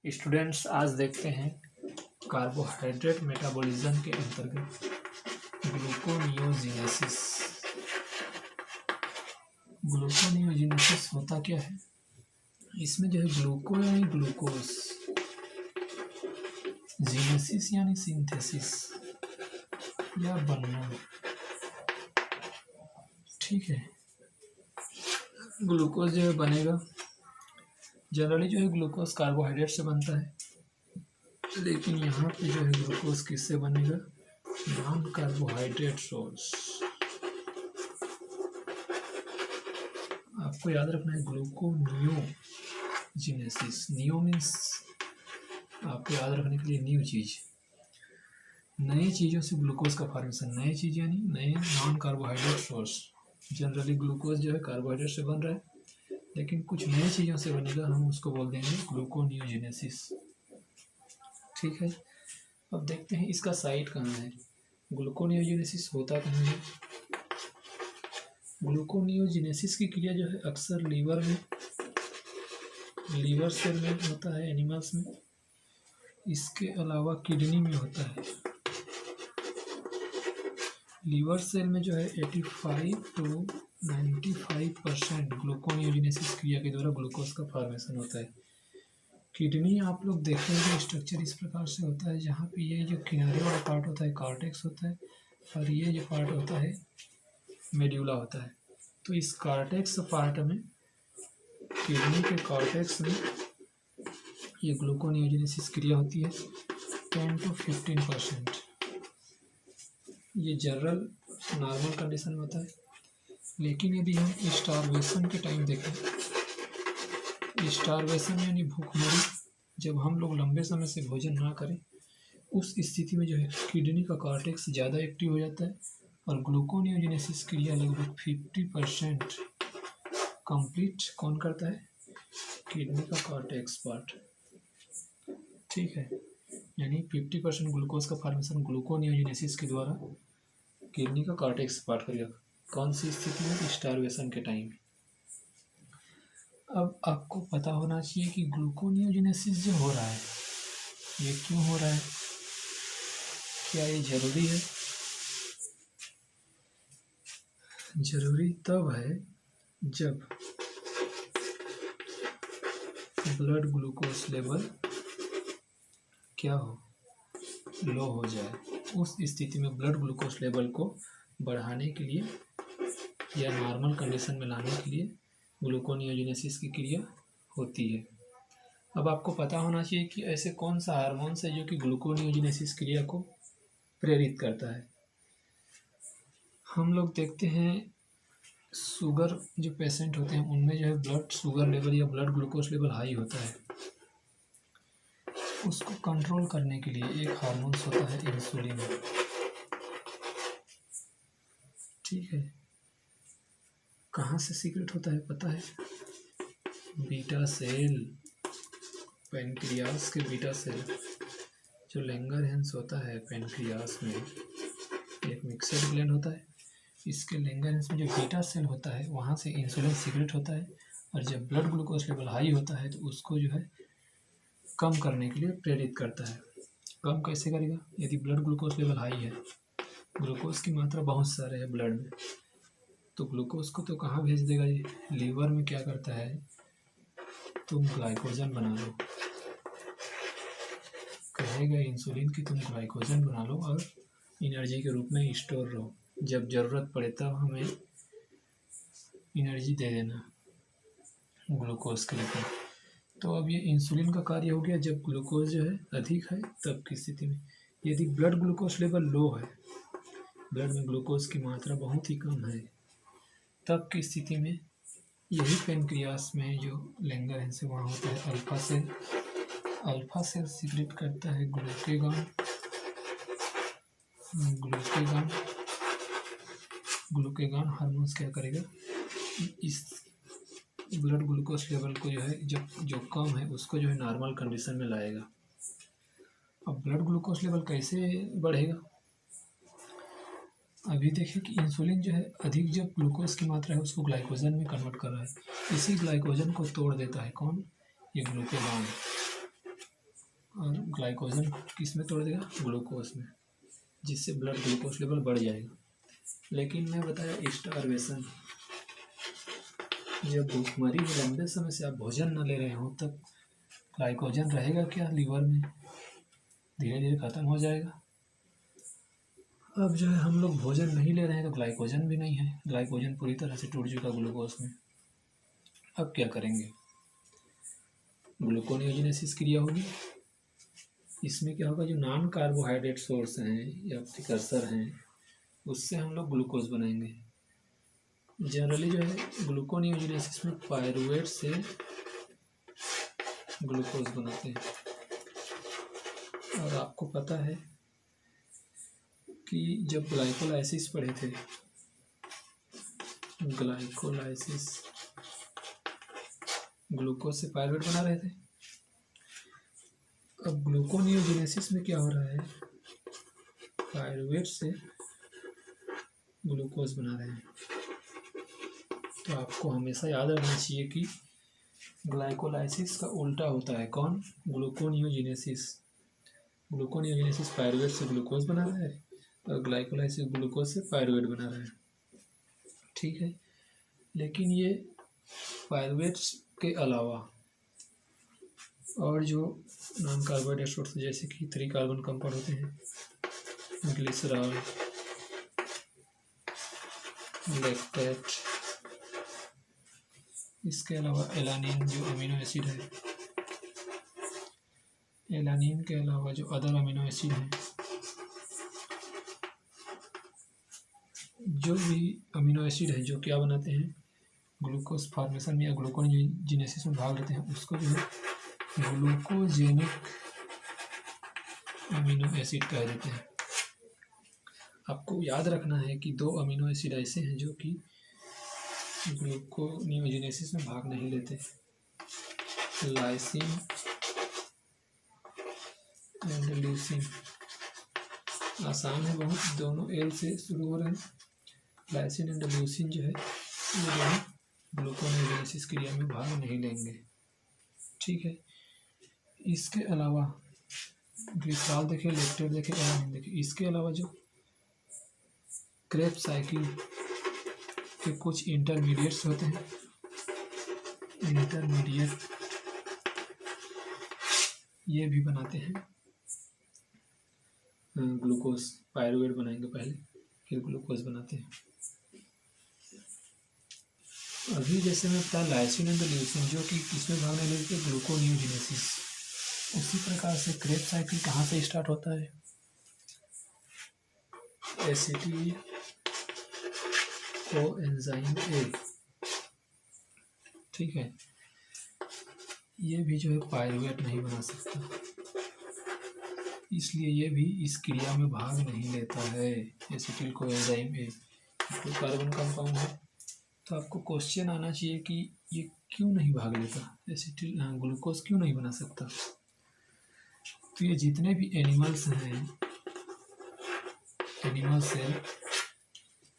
Students, आज देखते हैं कार्बोहाइड्रेट मेटाबॉलिज्म के अंतर्गत ग्लूकोनियोजेनेसिस। ग्लूकोनियोजेनेसिस होता क्या है? इसमें जो है ग्लूको यानी ग्लूकोज, जीनेसिस यानी सिंथेसिस या बनना। ठीक है, ग्लूकोज जो है बनेगा। जनरली जो है ग्लूकोज कार्बोहाइड्रेट से बनता है, लेकिन यहाँ पे जो है ग्लूकोज किससे बनेगा? Non carbohydrate source. आपको याद रखना है ग्लूकोनियोजेनेसिस। नियो मीन्स आपको याद रखने के लिए न्यू चीज, नई चीज़ों से ग्लूकोज का फॉर्मेशन। नई चीज यानी नए non carbohydrate source. Generally glucose जो है कार्बोहाइड्रेट से बन रहा है, लेकिन कुछ नई चीज़ों से बनेगा, हम उसको बोल देंगे ग्लूकोनियोजेनेसिस। ठीक है, अब देखते हैं इसका साइट कहाँ है। ग्लूकोनियोजेनेसिस होता कहाँ है? ग्लूकोनियोजेनेसिस की क्रिया जो है अक्सर लीवर सेल में होता है एनिमल्स में। इसके अलावा किडनी में होता है। लीवर सेल में जो है 85 to 95% ग्लूकोनियोजेनेसिस क्रिया के द्वारा ग्लूकोज का फॉर्मेशन होता है। किडनी आप लोग देखेंगे स्ट्रक्चर इस प्रकार से होता है, जहाँ पे ये जो किनारे वाला पार्ट होता है कॉर्टेक्स होता है, और ये जो पार्ट होता है मेड्यूला होता है। तो इस कॉर्टेक्स पार्ट में, किडनी के कॉर्टेक्स में ये ग्लूकोनियोजेनेसिस क्रिया होती है 10 to 15%। ये जनरल नॉर्मल कंडीशन में होता है, लेकिन यदि हम स्टारवेशन के टाइम देखें, स्टारवेशन यानी भूखमरी, जब हम लोग लंबे समय से भोजन ना करें, उस स्थिति में जो है किडनी का कॉर्टेक्स ज़्यादा एक्टिव हो जाता है और ग्लूकोनियोजेनेसिस क्रिया लगभग 50% कंप्लीट कौन करता है? किडनी का कॉर्टेक्स पार्ट। ठीक है, यानी 50% ग्लूकोज का फॉर्मेशन ग्लूकोनियोजेनेसिस के द्वारा किडनी का कॉर्टेक्स पार्ट करेगा। कौन सी स्थिति में? स्टारवेशन के टाइम। अब आपको पता होना चाहिए कि ग्लूकोनियोजेनेसिस जो हो रहा है, ये क्यों हो रहा है? क्या ये जरूरी है? जरूरी तब है जब ब्लड ग्लूकोज लेवल क्या हो? लो हो जाए। उस स्थिति में ब्लड ग्लूकोज लेवल को बढ़ाने के लिए या नॉर्मल कंडीशन में लाने के लिए ग्लूकोनियोजेनेसिस की क्रिया होती है। अब आपको पता होना चाहिए कि ऐसे कौन सा हार्मोन्स है जो कि ग्लूकोनियोजेनेसिस क्रिया को प्रेरित करता है। हम लोग देखते हैं शुगर जो पेशेंट होते हैं उनमें जो है ब्लड शुगर लेवल या ब्लड ग्लूकोज लेवल हाई होता है। उसको कंट्रोल करने के लिए एक हार्मोन्स होता है इंसुलिन। ठीक है, कहाँ से सीक्रेट होता है पता है? बीटा सेल, पेनक्रियास के बीटा सेल। जो लैंगरहैंस होता है पेनक्रियास में, एक मिक्सड ग्लैंड होता है, इसके लैंगरहैंस में जो बीटा सेल होता है वहाँ से इंसुलिन सीक्रेट होता है, और जब ब्लड ग्लूकोज लेवल हाई होता है तो उसको जो है कम करने के लिए प्रेरित करता है। कम कैसे करेगा? यदि ब्लड ग्लूकोज लेवल हाई है, ग्लूकोज की मात्रा बहुत सारे है ब्लड में, तो ग्लूकोज को तो कहाँ भेज देगा? ये लीवर में क्या करता है? तुम ग्लाइकोजन बना लो, कहेगा इंसुलिन कि तुम ग्लाइकोजन बना लो और एनर्जी के रूप में स्टोर रहो, जब ज़रूरत पड़े तब हमें एनर्जी दे देना ग्लूकोज के लिए। तो अब ये इंसुलिन का कार्य हो गया जब ग्लूकोज जो है अधिक है तब की स्थिति में। यदि ब्लड ग्लूकोज लेवल लो है, ब्लड में ग्लूकोज की मात्रा बहुत ही कम है, तब की स्थिति में यही पेनक्रियास में जो लैंगरहैंस है वहाँ होता है alpha cell. Alpha cell secrete करता है ग्लूकेगॉन। ग्लूकेगॉन हार्मोन्स क्या करेगा? इस ब्लड ग्लूकोज लेवल को जो है जो कम है उसको जो है नॉर्मल कंडीशन में लाएगा। अब ब्लड ग्लूकोज लेवल कैसे बढ़ेगा? अभी देखिए कि इंसुलिन जो है अधिक जब ग्लूकोज की मात्रा है उसको ग्लाइकोजन में कन्वर्ट कर रहा है। इसी ग्लाइकोजन को तोड़ देता है कौन? ये ग्लूकेगॉन। ग्लाइकोजन किस में तोड़ देगा, ग्लूकोज में, जिससे ब्लड ग्लूकोज लेवल बढ़ जाएगा। लेकिन मैं बताया स्टारवेशन, जब भूखमरी में लंबे समय से आप भोजन न ले रहे हो तब ग्लाइकोजन रहेगा क्या लीवर में, धीरे धीरे ख़त्म हो जाएगा। अब जो है हम लोग भोजन नहीं ले रहे हैं तो ग्लाइकोजन भी नहीं है, ग्लाइकोजन पूरी तरह से टूट चुका ग्लूकोज में। अब क्या करेंगे, ग्लूकोनियोजिनेसिस क्रिया होगी। इसमें क्या होगा, जो नॉन कार्बोहाइड्रेट सोर्स हैं या प्रिकर्सर हैं उससे हम लोग ग्लूकोज बनाएंगे। जनरली जो है ग्लूकोनियोजिनेसिस में पायरुवेट से ग्लूकोज बनाते हैं। और आपको पता है कि जब ग्लाइकोलाइसिस पढ़े थे, ग्लाइकोलाइसिस ग्लूकोज से पायरुवेट बना रहे थे। अब ग्लूकोनियोजिनेसिस में क्या हो रहा है, पायरुवेट से ग्लूकोज बना रहे हैं। तो आपको हमेशा याद रखना चाहिए कि ग्लाइकोलाइसिस का उल्टा होता है कौन, ग्लूकोनियोजिनेसिस। ग्लूकोनियोजिनेसिस पायरुवेट से ग्लूकोज बना रहा है और ग्लाइकोलाइसिस ग्लूकोज से पायरुवेट बना रहा है, ठीक है। लेकिन ये पायरुवेट के अलावा और जो नॉन कार्बोहाइड्रेट सोर्स जैसे कि 3 कार्बन कंपाउंड होते हैं, ग्लिसरॉल, लैक्टेट, इसके अलावा एलानिन जो अमीनो एसिड है, एलानिन के अलावा जो अदर अमीनो एसिड हैं, जो भी अमीनो एसिड है जो क्या बनाते हैं, ग्लूकोज फॉर्मेशन में या ग्लूकोनियोजिनेसिस में भाग लेते हैं, उसको जो है ग्लूकोजेनिक अमीनो एसिड कह देते हैं। आपको याद रखना है कि 2 अमीनो एसिड ऐसे हैं जो कि ग्लूकोनियोजिनेसिस में भाग नहीं लेते, लाइसिन एंड ल्यूसीन। आसान है बहुत, दोनों एल से शुरू हो रहे हैं। लाइसिन एंड ल्यूसीन जो है ये दोनों ग्लूकोनियोजिनेसिस क्रिया में भाग नहीं लेंगे, ठीक है। इसके अलावा ग्लिसरॉल देखिए, लैक्टेट देखिए, एलानिन देखिए। इसके अलावा जो क्रेब्स साइकिल के कुछ इंटरमीडिएट्स होते हैं, इंटरमीडिएट ये भी बनाते हैं ग्लूकोज। पायरुवेट बनाएंगे पहले, फिर ग्लूकोज बनाते हैं। अभी जैसे मैं बताया लाइसिन एंड ल्यूसीन जो कि किसमें भाग नहीं लेते, ग्लूकोनियोजिनेसिस। उसी प्रकार से क्रेब्स साइकिल कहाँ से स्टार्ट होता है, एसिटिल कोएंजाइम ए, ठीक है। ये भी जो है पायरुवेट नहीं बना सकता, इसलिए ये भी इस क्रिया में भाग नहीं लेता है। एसिटिल कोएंजाइम ए तो कार्बन कंपाउंड है, तो आपको क्वेश्चन आना चाहिए कि ये क्यों नहीं भाग लेता, एसिटिल ग्लूकोज क्यों नहीं बना सकता। तो ये जितने भी एनिमल्स हैं,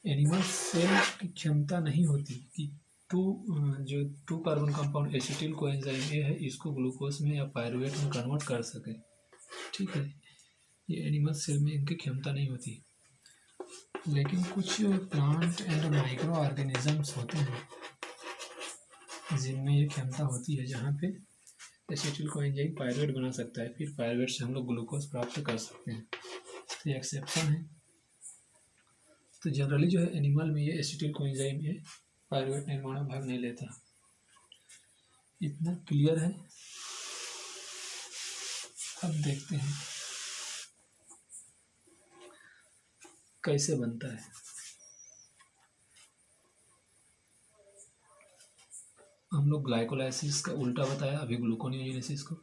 एनिमल सेल की क्षमता नहीं होती कि two carbon compound acetyl coenzyme A है, इसको ग्लूकोज में या पायरुवेट में कन्वर्ट कर सके, ठीक है। ये एनिमल सेल में इनकी क्षमता नहीं होती। लेकिन कुछ प्लांट एंड माइक्रो ऑर्गेनिजम्स होते हैं जिनमें ये क्षमता होती है, जहाँ पे एसिटिल कोएंजाइम पायरुवेट बना सकता है, फिर पायरुवेट से हम लोग ग्लूकोज प्राप्त कर सकते हैं। तो ये एक्सेप्शन है। तो जनरली जो है एनिमल में ये एसिटिल कोएंजाइम ये पायरुवेट निर्माण में भाग नहीं लेता। इतना क्लियर है। अब देखते हैं कैसे बनता है। हम लोग ग्लाइकोलाइसिस का उल्टा बताया अभी ग्लूकोनियोजिनेसिस को।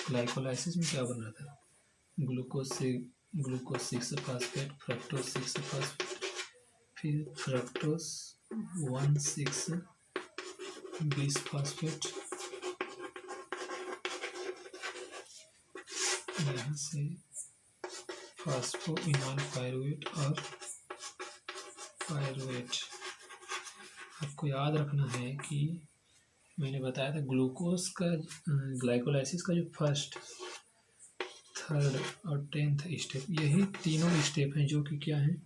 ग्लाइकोलाइसिस में क्या बन रहा था, ग्लूकोज 6 फास्फेट, फ्रक्टोज 6 फास्फेट, फिर फ्रक्टोज 1,6 बिस फास्फेट, यहाँ से फास्फोइनॉल पायरुवेट और पायरुवेट। आपको याद रखना है कि मैंने बताया था ग्लूकोज का ग्लाइकोलाइसिस का जो फर्स्ट, थर्ड और 10th स्टेप, यही तीनों स्टेप हैं जो कि क्या हैं,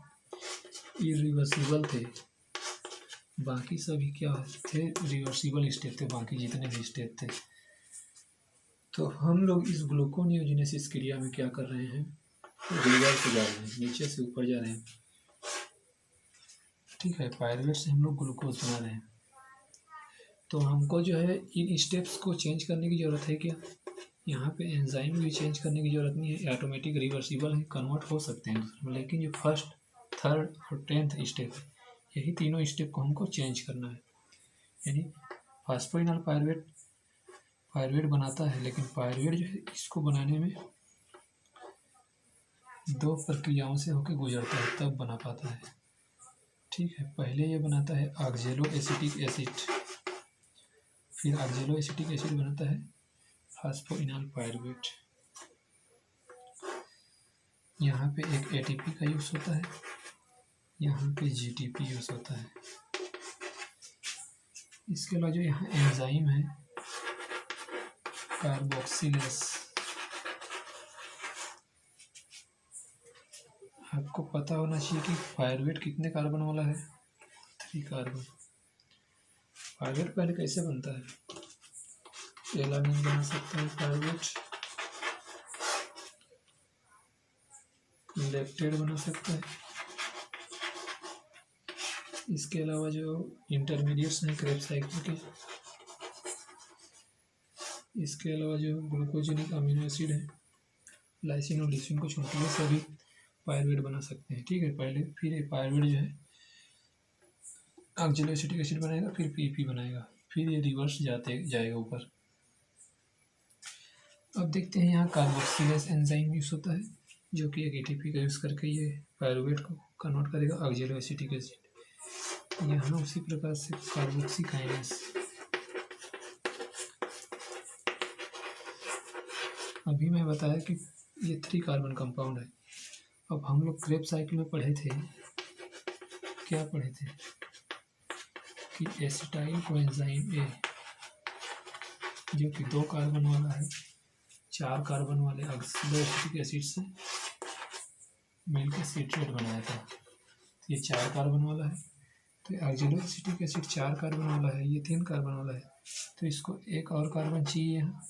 इरिवर्सिबल थे। बाकी सभी क्या थे, रिवर्सिबल स्टेप थे, बाकी जितने भी स्टेप थे। तो हम लोग इस ग्लूकोनियोजेनेसिस क्रिया में क्या कर रहे हैं, रिवर्स जा रहे हैं, नीचे से ऊपर जा रहे हैं। ठीक है, पायरुवेट से हम लोग ग्लूकोज बना रहे हैं। तो हमको जो है इन स्टेप्स को चेंज करने की ज़रूरत है क्या? यहाँ पे एंजाइम भी चेंज करने की ज़रूरत नहीं है, ऑटोमेटिक रिवर्सिबल है, कन्वर्ट हो सकते हैं दूसरे में। लेकिन जो फर्स्ट, थर्ड और 10th स्टेप है, यही तीनों स्टेप को हमको चेंज करना है। यानी फास्फोइनॉल पायरुवेट पायरुवेट बनाता है, लेकिन पायरुवेट जो है इसको बनाने में 2 प्रक्रियाओं से होकर गुजरता है, तब बना पाता है। ठीक है, पहले ये बनाता है ऑक्जेलो एसिटिक एसिड, फिर ऑक्जेलो एसिटिक एसिड बनाता है फास्फोइनॉल पायरुवेट। यहाँ पे एक एटीपी का यूज़ होता है, यहाँ पे जीटीपी यूज़ होता है। इसके अलावा जो यहाँ एंजाइम है कार्बोक्सिलेस, आपको पता होना चाहिए कि पायरुवेट कितने कार्बन वाला है, 3 कार्बन। पायरुवेट पहले कैसे बनता है, एलानिन बना सकता है पायरुवेट, लेक्टेट बना सकता है। इसके अलावा जो इंटरमीडिएट्स हैं क्रेब्स साइकिल के, इसके अलावा जो ग्लूकोजेनिक अमीनो एसिड है, लाइसिन और लिसिन को छोड़ के सभी पायरुवेट बना सकते हैं। ठीक है, पहले फिर ये पायरुवेट जो है ऑक्जेलो एसिटिक एसिड बनाएगा, फिर पीपी बनाएगा, फिर ये रिवर्स जाएगा ऊपर। अब देखते हैं यहाँ कार्बोक्सिलेस एंजाइम यूज़ होता है, जो कि एक एटीपी का यूज़ करके ये पायरुवेट को कन्वर्ट करेगा ऑक्जेलो एसिटिक एसिड। यहाँ उसी प्रकार से कार्बोक्सी काइनेस, अभी मैं बताया कि ये 3 कार्बन कंपाउंड है। अब हम लोग क्रेब्स साइकिल में पढ़े थे, क्या पढ़े थे कि एसिटाइल कोएंजाइम ए, जो कि 2 कार्बन वाला है, 4 कार्बन वाले ऑक्जेलो एसिटिक एसिड से मिलकर सिट्रेट बनाया था। ये 4 कार्बन वाला है, तो ऑक्जेलो एसिटिक एसिड 4 कार्बन वाला है, ये 3 कार्बन वाला है, तो इसको एक और कार्बन चाहिए यहाँ।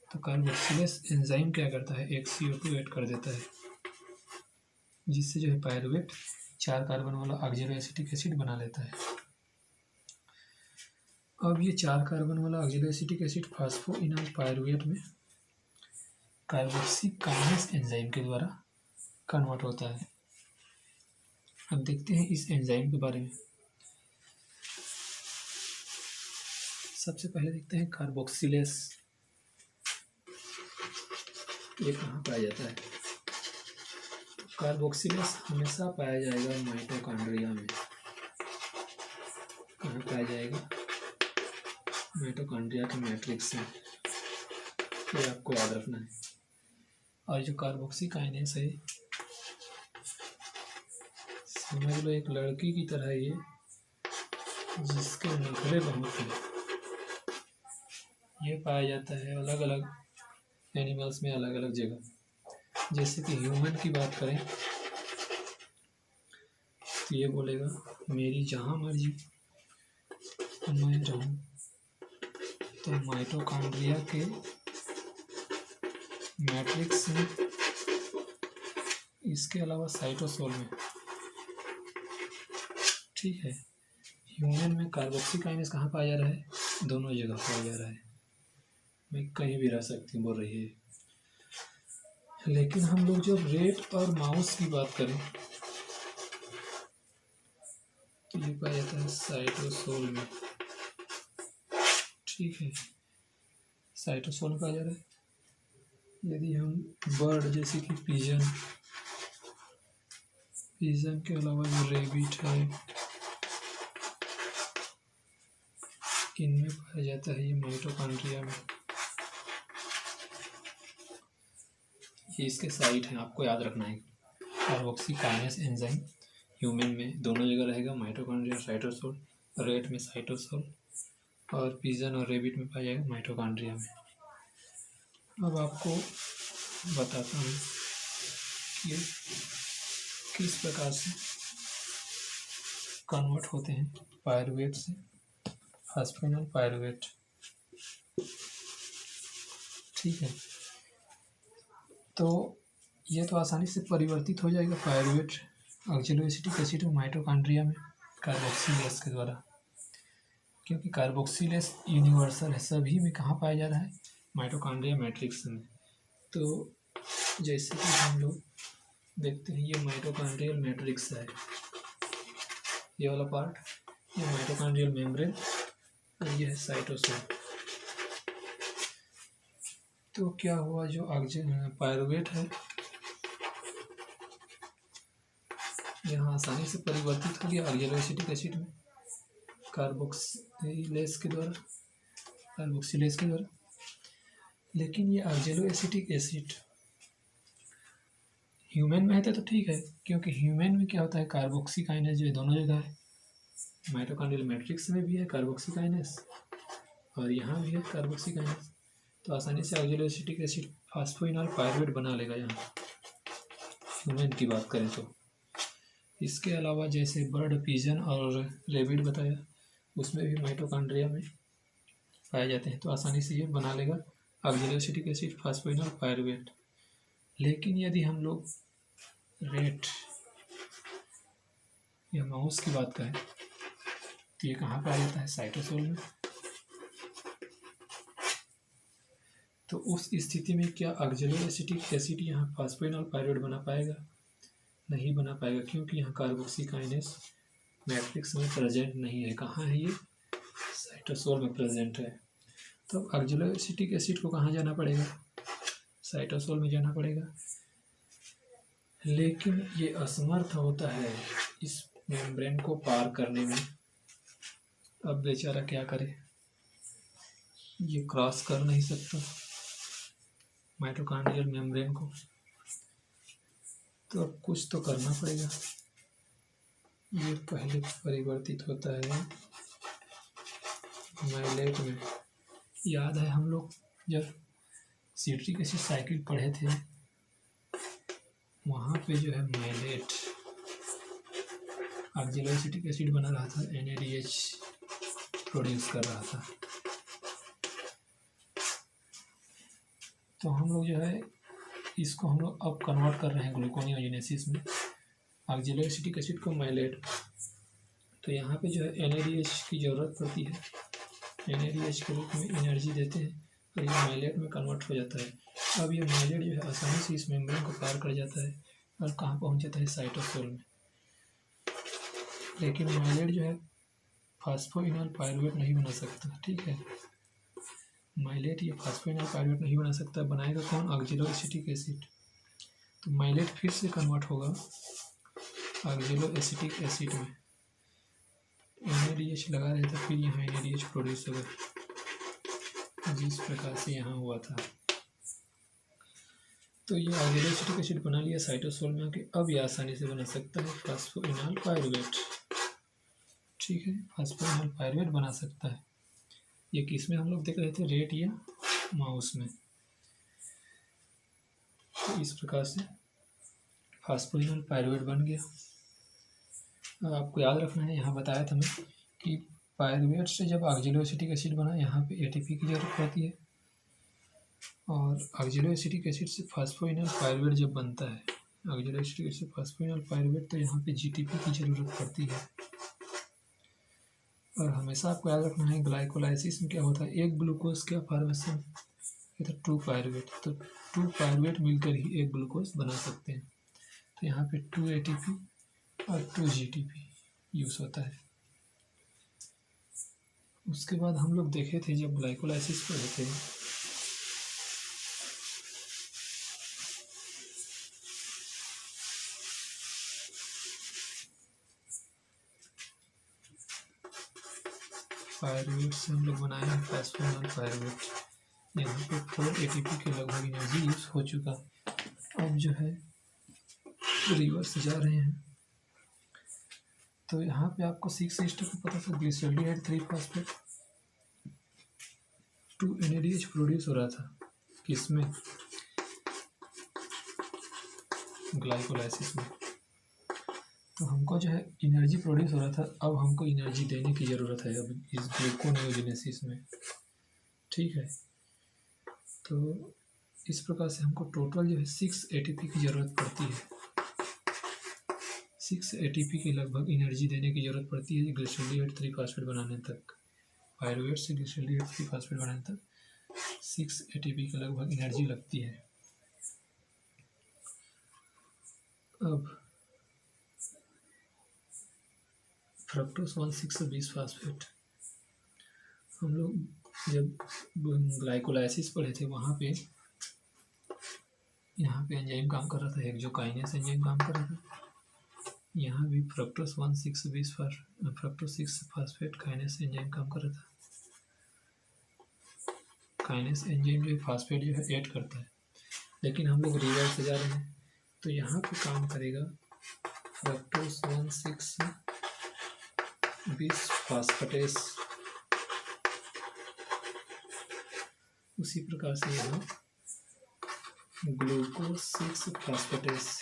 तो कार्बोक्सिलेस एंजाइम क्या करता है, एक CO2 ऐड कर देता है, जिससे जो है पायरुवेट 4 कार्बन वाला ऑक्जेलो एसिटिक एसिड बना लेता है। अब ये 4 कार्बन वाला ऑक्जेलो एसिटिक एसिड फास्फोइनॉल पायरुवेट में कार्बोक्सी काइनेस एंजाइम के द्वारा कन्वर्ट होता है। अब देखते हैं इस एंजाइम के बारे में। सबसे पहले देखते हैं कार्बोक्सिलेस, ये कहाँ पाया जाता है। कार्बोक्सिलेस हमेशा पाया जाएगा माइटोकॉन्ड्रिया में। कहाँ पाया जाएगा, माइटोकॉन्ड्रिया के मैट्रिक्स में, ये आपको याद रखना है। और जो कार्बोक्सी काइनेस है, समझ लो एक लड़की की तरह ये, जिसके नखरे बहुत हैं। ये पाया जाता है अलग अलग एनिमल्स में, अलग अलग जगह। जैसे कि ह्यूमन की बात करें तो ये बोलेगा मेरी जहाँ मर्जी मैं रहूँ। तो माइटोकॉन्ड्रिया के मैट्रिक्स में, इसके अलावा साइटोसोल में। ठीक है, ह्यूमन में कार्बोक्सी काइनेस कहाँ पाया जा रहा है, दोनों जगह पाया जा रहा है। मैं कहीं भी रह सकती बोल रही है। लेकिन हम लोग जब रेट और माउस की बात करें तो ये पाया जाता है साइटोसोल में। ठीक है, साइटोसोल पाया जा रहा है। यदि हम बर्ड जैसे कि पिजन के अलावा जो रेबिट है, इनमें पाया जाता है ये माइटोकॉन्ड्रिया में। ये इसके साइट हैं, आपको याद रखना है। कार्बोक्सी काइनेस एंजाइम ह्यूमन में दोनों जगह रहेगा, माइटोकॉन्ड्रिया साइटोसोल, रेट में साइटोसोल और पिजन और रेबिट में पाया जाएगा माइटोकॉन्ड्रिया में। अब आपको बताता हूँ कि किस प्रकार से कन्वर्ट होते हैं पायरुवेट से फॉस्फोइनॉल पायरुवेट। ठीक है, तो ये तो आसानी से परिवर्तित हो जाएगा पायरुवेट ऑक्जेलोएसिटिक एसिड माइटोकॉन्ड्रिया में कार्बोक्सिलेज के द्वारा, क्योंकि कार्बोक्सिलेज यूनिवर्सल है, सभी में कहाँ पाया जा रहा है, माइटोकॉन्ड्रिया मैट्रिक्स में। तो जैसे कि हम लोग देखते हैं ये माइटोकॉन्ड्रियल मैट्रिक्स है, ये वाला पार्ट, ये माइटोकॉन्ड्रियल मेम्ब्रेन और ये है साइटोसोल। तो क्या हुआ, जो पायरुवेट है यहाँ आसानी से परिवर्तित हो गया ऑक्जेलोएसिटिक एसिड में कार्बोक्सिलेज के द्वारा, लेकिन ये ऑक्जेलोएसिटिक एसिड ह्यूमन में है तो ठीक है, क्योंकि ह्यूमन में क्या होता है, कार्बोक्सीकाइनेस जो है दोनों जगह है, माइटोकॉन्ड्रियल मैट्रिक्स में भी है कार्बोक्सीकाइनेस और यहाँ भी है कार्बोक्सीकाइनेस, तो आसानी से ऑक्जेलोएसिटिक एसिड फॉस्फोइनॉल पायरुवेट बना लेगा यहाँ ह्यूमन की बात करें तो। इसके अलावा जैसे बर्ड, पिजन और रेबिट बताया, उसमें भी माइटोकॉन्ड्रिया में पाए जाते हैं, तो आसानी से ये बना लेगा ऑक्जेलोएसिटिक एसिड फॉस्फोइनॉल पायरुवेट। लेकिन यदि हम लोग रेट या माउस की बात करें तो ये कहाँ पाया जाता है, साइटोसोल में। तो उस स्थिति में क्या ऑक्जेलोएसिटिक एसिड यहाँ फॉस्फोइनॉल पायरुवेट बना पाएगा, नहीं बना पाएगा, क्योंकि यहाँ कार्बोक्सीकाइनेस मैट्रिक्स में प्रेजेंट नहीं है। कहाँ है ये, साइटोसोल में प्रेजेंट है। तो ऑक्जेलोएसिटिक एसिड को कहाँ जाना पड़ेगा, साइटोसोल में जाना पड़ेगा, लेकिन ये असमर्थ होता है इस मेम्ब्रेन को पार करने में। अब बेचारा क्या करे, ये क्रॉस कर नहीं सकता माइटोकॉन्ड्रियल मेम्ब्रेन को, तो अब कुछ तो करना पड़ेगा। ये पहले परिवर्तित होता है माइलेट में। याद है हम लोग जब सिट्रिक एसिड साइकिल पढ़े थे, वहाँ पे जो है माइलेट ऑक्जेलोएसिटिक एसिड बना रहा था, NADH प्रोड्यूस कर रहा था। तो हम लोग जो है इसको हम लोग अब कन्वर्ट कर रहे हैं ग्लूकोनियोजेनेसिस में, ऑक्जेलोएसिटिक एसिड को माइलेट। तो यहाँ पे जो है NADH की ज़रूरत पड़ती है, NADH के रूप में एनर्जी देते हैं और ये माइलेट में कन्वर्ट हो जाता है। अब ये माइलेट जो है आसानी से इस मेम्ब्रेन को पार कर जाता है और कहाँ पहुँच जाता है, साइटोसोल में। लेकिन माइलेट जो है फॉस्फोइनॉल पायरुवेट नहीं बना सकता। ठीक है, माइलेट ये फॉस्फोइनॉल पायरुवेट नहीं बना सकता, बनाएगा कौन, ऑक्जेलोएसिटिक एसिड। तो माइलेट फिर से कन्वर्ट होगा ऑक्जेलोएसिटिक एसिड में, NADH लगा रहे थे, फिर यहाँ NADH प्रोड्यूस होगा, जिस प्रकार से यहाँ हुआ था। तो ये ऑक्जेलोएसिटिक एसिड बना लिया साइटोसोल में आके, अब ये आसानी से बना सकता है फॉस्फोइनॉल पायरुवेट। ठीक है, फॉस्फोइनॉल पायरुवेट बना सकता है। ये किस में हम लोग देख रहे थे, रेट या माउस में। तो इस प्रकार से फॉस्फोइनॉल पायरुवेट बन गया। अब आपको याद रखना है, यहाँ बताया था मैं कि पायरुवेट से जब ऑक्जेलोएसिटिक एसिड बना, यहाँ पे ATP की जरूरत पड़ती है, और ऑक्जेलोएसिटिक एसिड से फॉस्फोइनॉल पायरुवेट जब बनता है, ऑक्जेलोएसिटिक एसिड फॉस्फोइनॉल पायरुवेट, तो यहाँ पे GTP की ज़रूरत पड़ती है। और हमेशा आपको याद रखना है, ग्लाइकोलाइसिस में क्या होता है, एक ग्लूकोज का फॉर्मेशन, ये तो 2 पायरुवेट, तो 2 पायरुवेट मिलकर ही एक ग्लूकोज बना सकते हैं। तो यहाँ पे 2 ATP और 2 GTP यूज़ होता है। उसके बाद हम लोग देखे थे जब ग्लाइकोलाइसिस पढ़े थे, पायरुवेट से हम लोग बनाए हैं फॉस्फोइनॉल पायरुवेट। यहाँ पे 4 ATP के लगभग एनर्जी यूज हो चुका। अब जो है रिवर्स जा रहे हैं, तो यहाँ पे आपको 6 स्टेप पता था, glyceraldehyde 3 phosphate, two NADH produce हो रहा था, किसमें? ग्लाइकोलाइसिस में। तो हमको जो है एनर्जी प्रोड्यूस हो रहा था, अब हमको एनर्जी देने की ज़रूरत है अब इस ग्लूकोनियोजेनेसिस में। ठीक है, तो इस प्रकार से हमको टोटल जो है 6 ATP की ज़रूरत पड़ती है। 6 ATP की लगभग एनर्जी देने की ज़रूरत पड़ती है ग्लिसरॉल्डिहाइड 3-फॉस्फेट बनाने तक। पायरुवेट से ग्लिसरॉल्डिहाइड 3-फॉस्फेट बनाने तक 6 ATP की लगभग एनर्जी लगती है। अब फ्रक्टोज 1,6-20-फॉस्फेट, हम लोग जब ग्लाइकोलाइसिस पढ़े थे वहाँ पे यहाँ पे एंजाइम काम कर रहा था, हेक्सोकाइनेस एंजाइम काम कर रहा था। यहाँ भी फ्रक्टोज 6 काइनेस एंजाइम काम कर रहा था। काइनेस एंजाइम जो फास्फेट जो है ऐड करता है, लेकिन हम लोग रिवर्स से जा रहे हैं, तो यहाँ पे काम करेगा फ्रक्टोज 1,6-20-फॉस्फेटेस। उसी प्रकार से यहाँ ग्लूकोज 6-फॉस्फेटेस।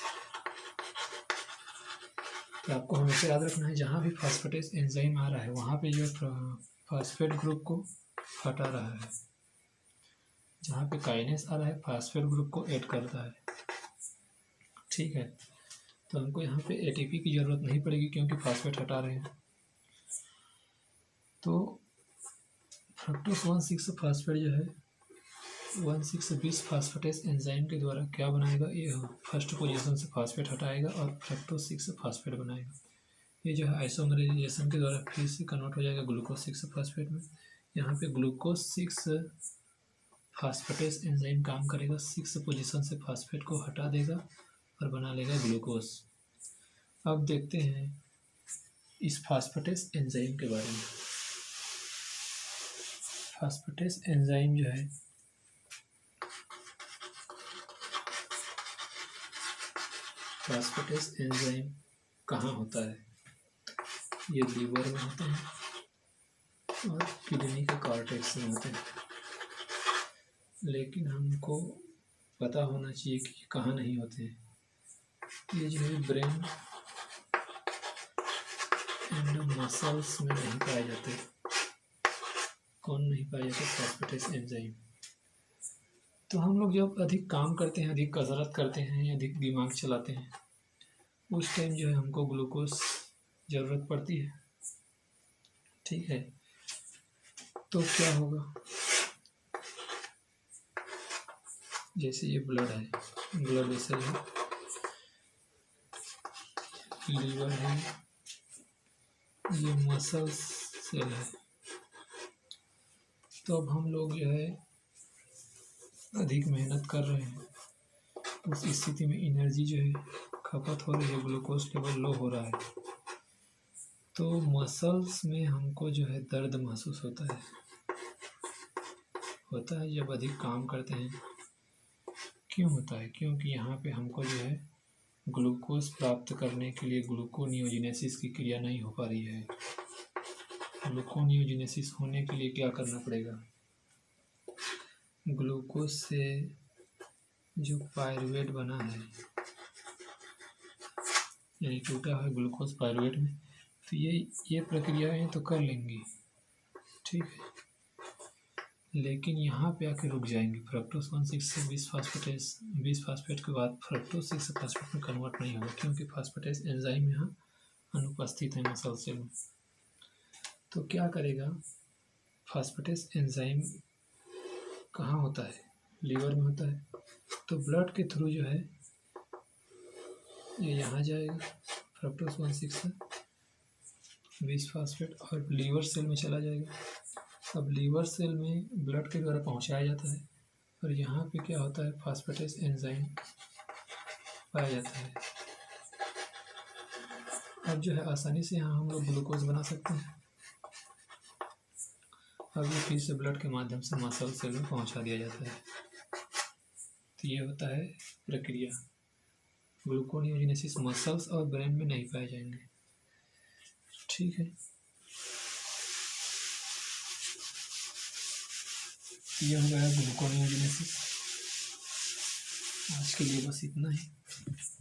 तो आपको हमेशा याद रखना है जहाँ भी फॉस्फेटेस एंजाइम आ रहा है वहाँ पे जो फॉस्फेट ग्रुप को हटा रहा है, जहाँ पे काइनेस आ रहा है फॉस्फेट ग्रुप को ऐड करता है। ठीक है, तो हमको यहाँ पे ATP की ज़रूरत नहीं पड़ेगी क्योंकि फॉस्फेट हटा रहे हैं। तो फ्रक्टोज 1,6-फॉस्फेट जो है 1,6-20-फॉस्फेटेस एंजाइम के द्वारा क्या बनाएगा, ये फर्स्ट पोजीशन से फॉस्फेट हटाएगा और फ्रक्टोज 6-फॉस्फेट बनाएगा। ये जो है आइसोमराइजेशन के द्वारा फिर से कन्वर्ट हो जाएगा ग्लूकोज 6-फॉस्फेट में। यहाँ पे ग्लूकोज 6-फॉस्फेटेस एंजाइम काम करेगा, 6 पोजीशन से फॉस्फेट को हटा देगा और बना लेगा ग्लूकोज। अब देखते हैं इस फॉस्फेटेस एंजाइम के बारे में। फॉस्फेटेस एंजाइम जो है फॉस्फेटेस एंजाइम कहाँ होता है? ये लीवर में होते हैं और किडनी के कॉर्टेक्स में होते हैं, लेकिन हमको पता होना चाहिए कि कहाँ नहीं होते हैं। ये जो है ब्रेन एंड मसल्स में नहीं पाए जाते। कौन नहीं पाए जाते? Phosphatase enzyme. तो हम लोग जब अधिक काम करते हैं, अधिक कसरत करते हैं या अधिक दिमाग चलाते हैं, उस टाइम जो है हमको ग्लूकोज ज़रूरत पड़ती है। ठीक है, तो क्या होगा, जैसे ये ब्लड है, ब्लड वेसल है, लीवर है, ये मसल्स सेल है। तो अब हम लोग जो है अधिक मेहनत कर रहे हैं, उस स्थिति में एनर्जी जो है खपत हो रही है, ग्लूकोज लेवल लो हो रहा है, तो मसल्स में हमको जो है दर्द महसूस होता है जब अधिक काम करते हैं। क्यों होता है? क्योंकि यहाँ पे हमको जो है ग्लूकोज प्राप्त करने के लिए ग्लूकोनियोजेनेसिस की क्रिया नहीं हो पा रही है। ग्लूकोनियोजेनेसिस होने के लिए क्या करना पड़ेगा? ग्लूकोज से जो पायरुवेट बना है, यानी टूटा है ग्लूकोज पायरुवेट में, तो ये प्रक्रियाएं तो कर लेंगी, ठीक है, लेकिन यहाँ पे आके रुक जाएंगे। फ्रक्टोज 1,6-20-फॉस्फेट के बाद फ्रक्टोज 6-फॉस्फेट में कन्वर्ट नहीं होगा क्योंकि फॉस्फेटेस एंजाइम यहाँ अनुपस्थित है मसल सेल में। तो क्या करेगा, फॉस्फेटेस एंजाइम कहाँ होता है? लीवर में होता है। तो ब्लड के थ्रू जो है ये यहाँ जाएगा, फ्रक्टोज 1,6-20-फॉस्फेट और लीवर सेल में चला जाएगा। अब लीवर सेल में ब्लड के द्वारा पहुँचाया जाता है और यहाँ पे क्या होता है, फॉस्फेटेस एंजाइम पाया जाता है। अब जो है आसानी से यहाँ हम लोग ग्लूकोज बना सकते हैं। अब ये फिर से ब्लड के माध्यम से मसल सेल में पहुँचा दिया जाता है। तो ये होता है प्रक्रिया। ग्लूकोनियोजेनेसिस मसल्स और ब्रेन में नहीं पाए जाएंगे, ठीक है। ये हो गया ग्लूकोनियोजेनेसिस। आज के लिए बस इतना ही।